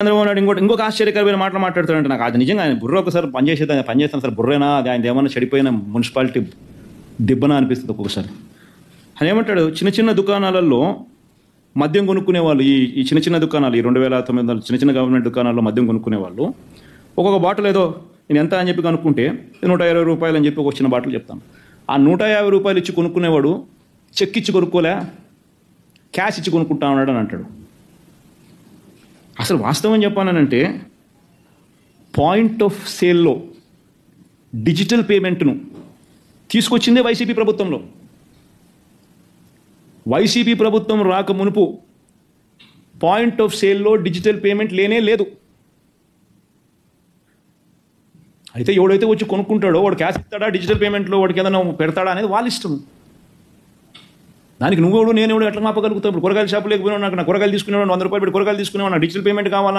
చంద్రబాబు నాయుడు ఇంకొక ఆశ్చర్యకరమైన మాటలు మాట్లాడుతాడంటే నాకు అది నిజంగా ఆయన బుర్ర ఒకసారి పనిచేస్తాను సార్ బుర్రేనా ఆయన ఏమన్నా చెడిపోయిన మున్సిపాలిటీ దిబ్బన అనిపిస్తుంది ఒక్కొక్కసారి. ఆయన ఏమంటాడు, చిన్న చిన్న దుకాణాలలో మద్యం కొనుక్కునే వాళ్ళు, ఈ చిన్న చిన్న దుకాణాలు, ఈ 2009 చిన్న చిన్న గవర్నమెంట్ దుకాణాల్లో మద్యం కొనుక్కునే వాళ్ళు ఒక్కొక్క బాటిల్ ఏదో నేను ఎంత అని చెప్పి కనుక్కుంటే 120 రూపాయలు అని చెప్పి ఒక చిన్న బాటిల్ చెప్తాను. ఆ 150 రూపాయలు ఇచ్చి కొనుక్కునేవాడు చెక్ ఇచ్చి కొనుక్కోలే, క్యాష్ ఇచ్చి కొనుక్కుంటా ఉన్నాడు అని అంటాడు. అసలు వాస్తవం చెప్పానంటే పాయింట్ ఆఫ్ సేల్లో డిజిటల్ పేమెంట్ను తీసుకొచ్చిందే వైసీపీ ప్రభుత్వంలో. వైసీపీ ప్రభుత్వం రాక మునుపు పాయింట్ ఆఫ్ సేల్లో డిజిటల్ పేమెంట్ లేనే లేదు. అయితే ఎవడైతే వచ్చి కొనుక్కుంటాడో వాడు క్యాష్ ఇస్తాడా, డిజిటల్ పేమెంట్లో వాడికి ఏదైనా పెడతాడా అనేది వాళ్ళ ఇష్టం. దానికి నువ్వు నేను ఎట్లా మాపగలుగుతావు? ఇప్పుడు కూరగాయల షాపు లేకపోయినా నాకు కూరగాయలు తీసుకునేవాడు 100 రూపాయలు పెట్టి కూరగాయలు తీసుకునేవాడు, డిజిటల్ పేమెంట్ కావాలని